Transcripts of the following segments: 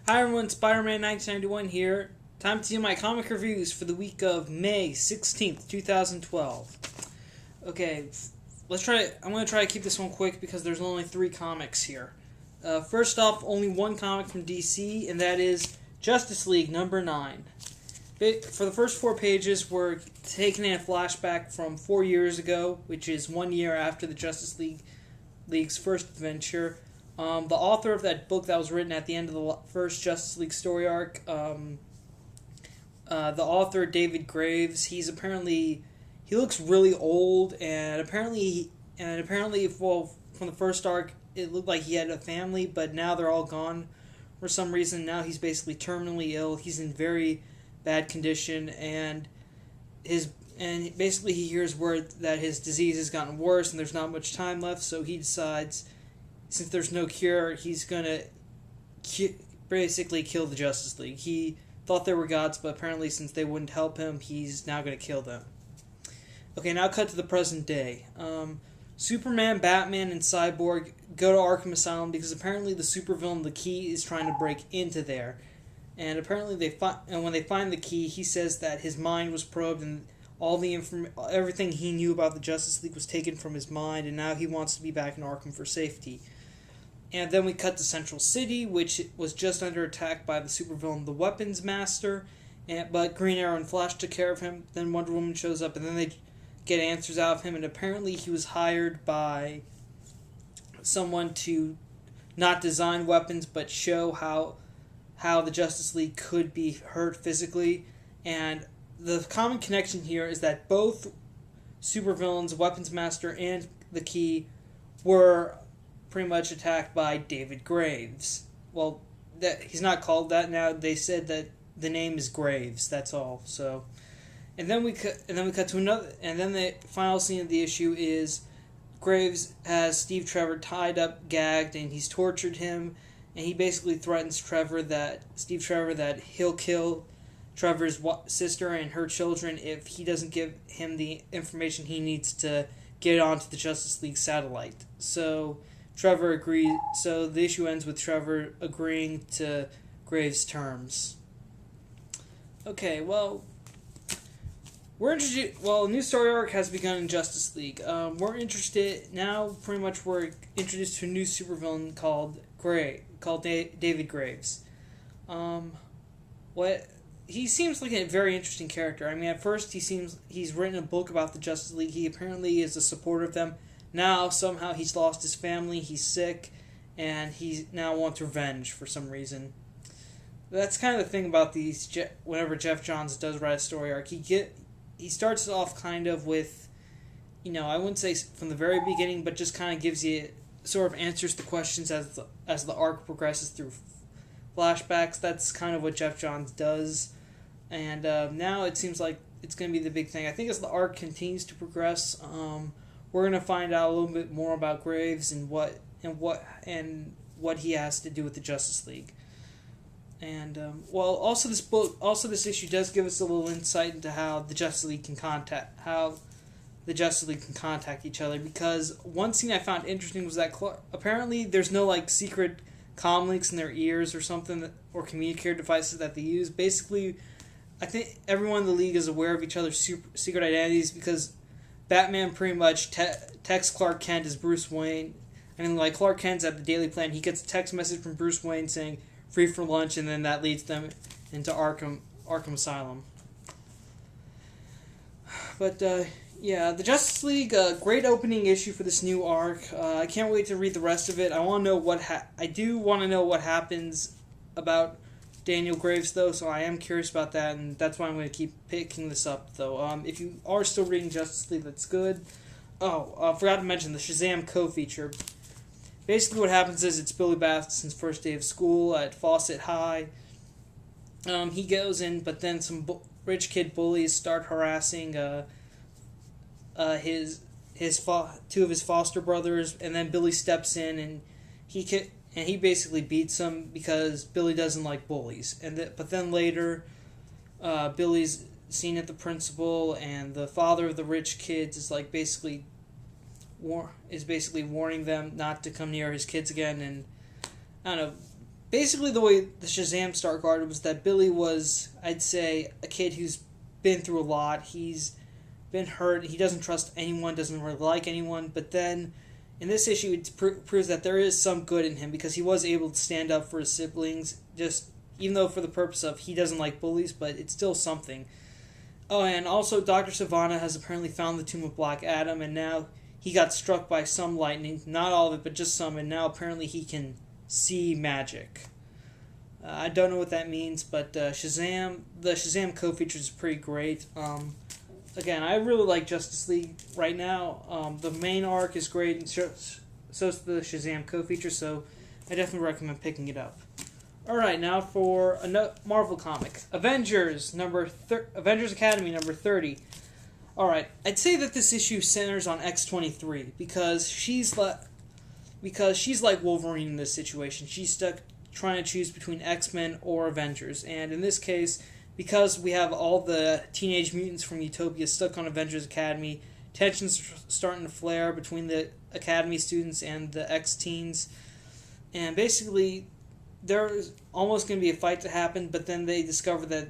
Hi everyone, Spider-Man 1991 here. Time to do my comic reviews for the week of May 16th, 2012. Okay, I'm going to try to keep this one quick because there's only 3 comics here. First off, only one comic from DC, and that is Justice League number 9. For the first 4 pages, we're taking in a flashback from 4 years ago, which is 1 year after the Justice League's first adventure. The author of that book that was written at the end of the first Justice League story arc, the author David Graves, he looks really old, and apparently, well, from the first arc, it looked like he had a family, but now they're all gone for some reason. Now he's basically terminally ill. He's in very bad condition, and basically he hears word that his disease has gotten worse, and there's not much time left, so he decides, since there's no cure, he's gonna basically kill the Justice League. He thought they were gods, but apparently since they wouldn't help him, he's now gonna kill them. Okay, now cut to the present day. Superman, Batman, and Cyborg go to Arkham Asylum because apparently the supervillain, the Key, is trying to break into there. And apparently when they find the Key, he says that his mind was probed and everything he knew about the Justice League was taken from his mind, and now he wants to be back in Arkham for safety. And then we cut to Central City, which was just under attack by the supervillain, the Weapons Master, but Green Arrow and Flash took care of him. Then Wonder Woman shows up, and then they get answers out of him, and apparently he was hired by someone to not design weapons, but show how the Justice League could be hurt physically. And the common connection here is that both supervillains, Weapons Master and the Key, were pretty much attacked by David Graves. Well, he's not called that now. They said that the name is Graves. That's all. So, and then we cut to another. And then the final scene of the issue is Graves has Steve Trevor tied up, gagged, and he's tortured him. And he basically threatens Steve Trevor that he'll kill Trevor's sister and her children if he doesn't give him the information he needs to get onto the Justice League satellite. So Trevor agrees. So the issue ends with Trevor agreeing to Graves' terms. Okay, well, a new story arc has begun in Justice League. We're introduced to a new supervillain called David Graves. He seems like a very interesting character. I mean, at first he's written a book about the Justice League. He apparently is a supporter of them. Now, somehow, he's lost his family, he's sick, and he now wants revenge for some reason. That's kind of the thing about these, whenever Jeff Johns does write a story arc, he starts off kind of with, I wouldn't say from the very beginning, but just kind of gives you, sort of answers the questions as the arc progresses through flashbacks. That's kind of what Jeff Johns does, and now it seems like it's going to be the big thing. I think as the arc continues to progress, we're going to find out a little bit more about Graves and what he has to do with the Justice League. And also this issue does give us a little insight into how the Justice League can contact each other. Because one scene I found interesting was that apparently there's no secret comm links in their ears or something, or communicator devices that they use. Basically, I think everyone in the League is aware of each other's secret identities because Batman pretty much texts Clark Kent as Bruce Wayne. I mean, Clark Kent's at the Daily Plan. He gets a text message from Bruce Wayne saying, "Free for lunch," and then that leads them into Arkham Asylum. But, yeah, the Justice League, great opening issue for this new arc. I can't wait to read the rest of it. I do want to know what happens about Daniel Graves, though, so I am curious about that, and that's why I'm going to keep picking this up, though. If you are still reading Justice League, that's good. Oh, I forgot to mention the Shazam co-feature. Basically what happens is it's Billy Batson's first day of school at Fawcett High. He goes in, but then some rich kid bullies start harassing two of his foster brothers, and then Billy steps in and he basically beats them because Billy doesn't like bullies. But then later, Billy's seen at the principal, and the father of the rich kids is basically warning them not to come near his kids again, and I don't know, basically the way the Shazam started was that Billy was, I'd say, a kid who's been through a lot. He's been hurt. He doesn't trust anyone, doesn't really like anyone. But then in this issue, it proves that there is some good in him because he was able to stand up for his siblings, just even though for the purpose of he doesn't like bullies, but it's still something. Oh, and also Dr. Sivana has apparently found the Tomb of Black Adam, and now he got struck by some lightning, not all of it, but just some, and now apparently he can see magic. I don't know what that means, but the Shazam co-feature is pretty great. Again, I really like Justice League right now. The main arc is great, and so is the Shazam co-feature, so I definitely recommend picking it up. Alright, now for a Marvel comic. Avengers Academy number 30. Alright, I'd say that this issue centers on X-23 because she's like Wolverine in this situation. She's stuck trying to choose between X-Men or Avengers, and in this case, because we have all the teenage mutants from Utopia stuck on Avengers Academy, tensions starting to flare between the Academy students and the X-teens, and basically there's almost going to be a fight to happen, but then they discover that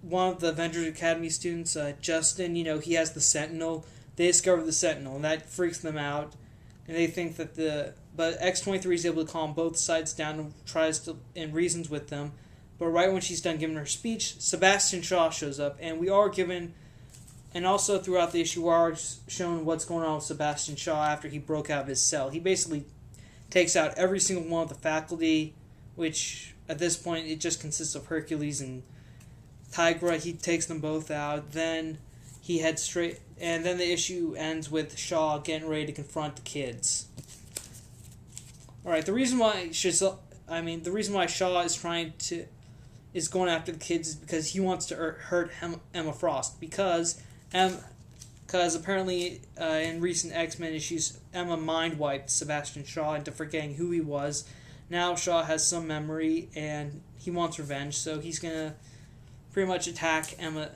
one of the Avengers Academy students, Justin, he has the Sentinel. They discover the Sentinel, and that freaks them out, and they think that but X-23 is able to calm both sides down and tries to and reasons with them. But right when she's done giving her speech, Sebastian Shaw shows up, and we are given, and also throughout the issue, we are shown what's going on with Sebastian Shaw after he broke out of his cell. He basically takes out every single one of the faculty, which at this point it just consists of Hercules and Tigra. He takes them both out. Then he heads straight, and then the issue ends with Shaw getting ready to confront the kids. All right, the reason why Shaw is going after the kids is because he wants to hurt Emma Frost because apparently in recent X-Men issues Emma mind wiped Sebastian Shaw into forgetting who he was. Now Shaw has some memory and he wants revenge, so he's gonna pretty much attack Emma,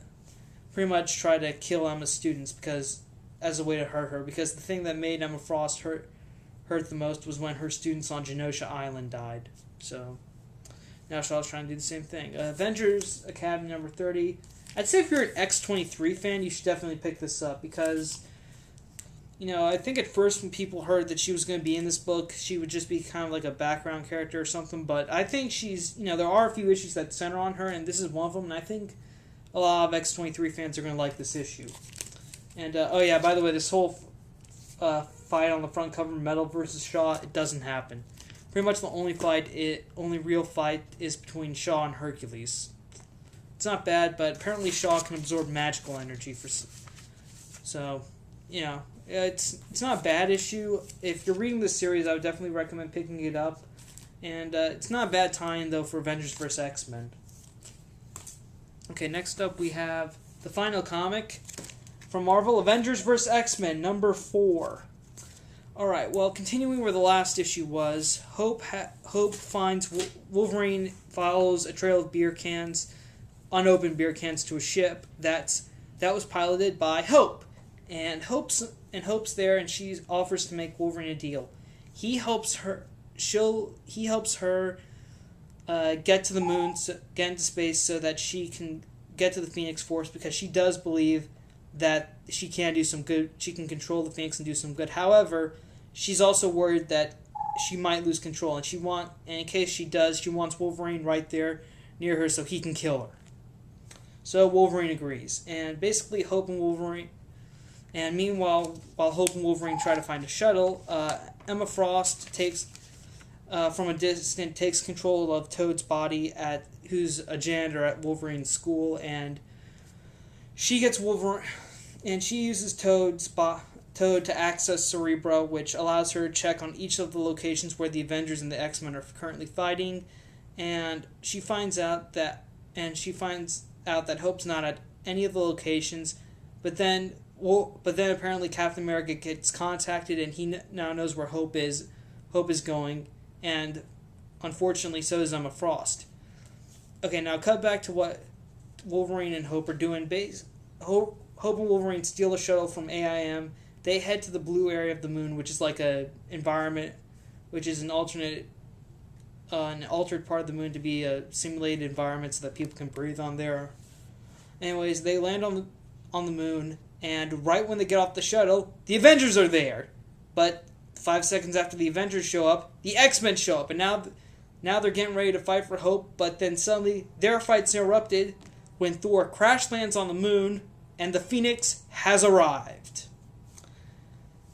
pretty much try to kill Emma's students because as a way to hurt her. Because the thing that made Emma Frost hurt the most was when her students on Genosha Island died. So now Shaw's trying to do the same thing. Avengers Academy number 30. I'd say if you're an X-23 fan, you should definitely pick this up because, I think at first when people heard that she was going to be in this book, she would just be kind of like a background character or something. But I think she's, there are a few issues that center on her, and this is one of them. And I think a lot of X-23 fans are going to like this issue. And, by the way, this whole fight on the front cover, Metal versus Shaw, it doesn't happen. Pretty much the only real fight is between Shaw and Hercules. It's not bad, but apparently Shaw can absorb magical energy so, it's not a bad issue. If you're reading this series, I would definitely recommend picking it up. And it's not a bad tie-in, though, for Avengers vs. X-Men. Okay, next up we have the final comic from Marvel, Avengers vs. X-Men, number 4. Alright, well, continuing where the last issue was, Hope finds Wolverine follows a trail of beer cans, unopened beer cans, to a ship that was piloted by Hope. And Hope's there, and she offers to make Wolverine a deal. He helps her get to the moon, get into space, so that she can get to the Phoenix Force, because she does believe that she can do some good. She can control the Phoenix and do some good. However, she's also worried that she might lose control, and in case she does, she wants Wolverine right there near her so he can kill her. So Wolverine agrees, and basically Hope and Wolverine. And meanwhile, while Hope and Wolverine try to find a shuttle, Emma Frost from a distance takes control of Toad's body, who's a janitor at Wolverine's school, and she gets Wolverine, and she uses Toad to access Cerebro, which allows her to check on each of the locations where the Avengers and the X-Men are currently fighting, and she finds out that Hope's not at any of the locations, but then apparently Captain America gets contacted, and he now knows where Hope is going, and unfortunately so is Emma Frost. Okay, now cut back to what Wolverine and Hope are doing. Hope and Wolverine steal a shuttle from AIM. They head to the blue area of the moon, which is like a environment, which is an alternate an altered part of the moon to be a simulated environment so that people can breathe on there. Anyways, they land on the moon, and right when they get off the shuttle, the Avengers are there. But 5 seconds after the Avengers show up, the X-Men show up, and now they're getting ready to fight for Hope, but then suddenly their fight's interrupted when Thor crash lands on the moon, and the Phoenix has arrived.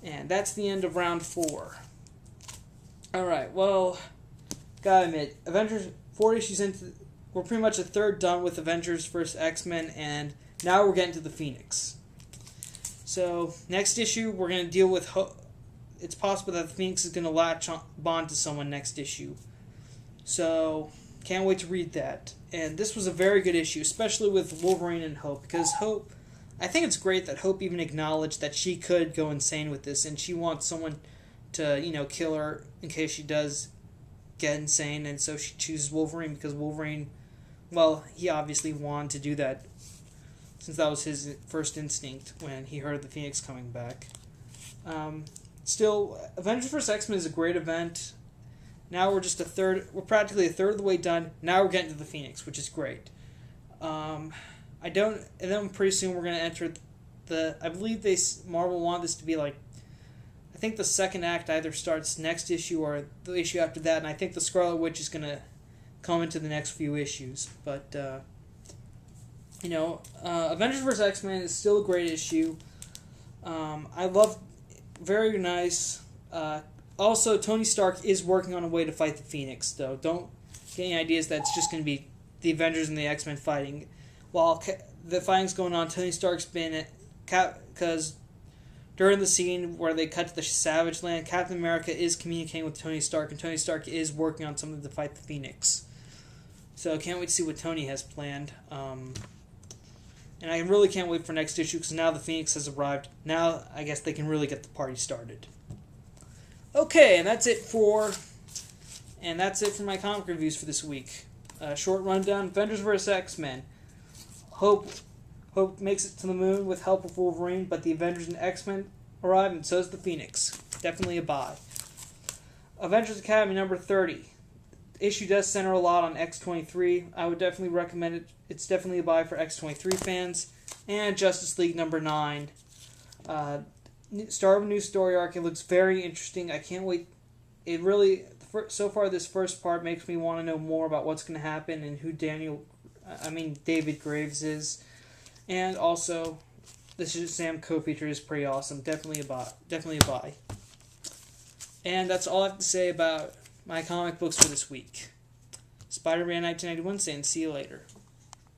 And that's the end of round 4. Alright, well, gotta admit, Avengers 4 issues into... We're pretty much a third done with Avengers vs. X-Men, and now we're getting to the Phoenix. So, next issue, we're going to deal with... It's possible that the Phoenix is going to latch on, bond to someone next issue. So, can't wait to read that. And this was a very good issue, especially with Wolverine and Hope, because Hope... I think it's great that Hope even acknowledged that she could go insane with this, and she wants someone to, kill her in case she does get insane, and so she chooses Wolverine because Wolverine, well, he obviously wanted to do that since that was his first instinct when he heard the Phoenix coming back. Still, Avengers vs. X-Men is a great event. Now we're practically a third of the way done. Now we're getting to the Phoenix, which is great. And then pretty soon we're going to enter I believe Marvel want this to be like, I think the second act either starts next issue or the issue after that, and I think the Scarlet Witch is going to come into the next few issues. But, Avengers vs. X-Men is still a great issue. I love, very nice. Also, Tony Stark is working on a way to fight the Phoenix, though. Don't get any ideas that it's just going to be the Avengers and the X-Men fighting. While the fighting's going on, Tony Stark's been... Because during the scene where they cut to the Savage Land, Captain America is communicating with Tony Stark, and Tony Stark is working on something to fight the Phoenix. So can't wait to see what Tony has planned. And I really can't wait for next issue, because now the Phoenix has arrived. Now I guess they can really get the party started. Okay, and that's it for my comic reviews for this week. Short rundown: Avengers vs. X-Men. Hope makes it to the moon with help of Wolverine, but the Avengers and X-Men arrive, and so is the Phoenix. Definitely a buy. Avengers Academy number 30. The issue does center a lot on X-23. I would definitely recommend it. It's definitely a buy for X-23 fans. And Justice League number 9. Start of a new story arc. It looks very interesting. I can't wait. It really, so far this first part makes me want to know more about what's going to happen and who David Graves is. And also, the Shazam co-feature is pretty awesome. Definitely a buy. And that's all I have to say about my comic books for this week. Spider-Man 1991 saying see you later.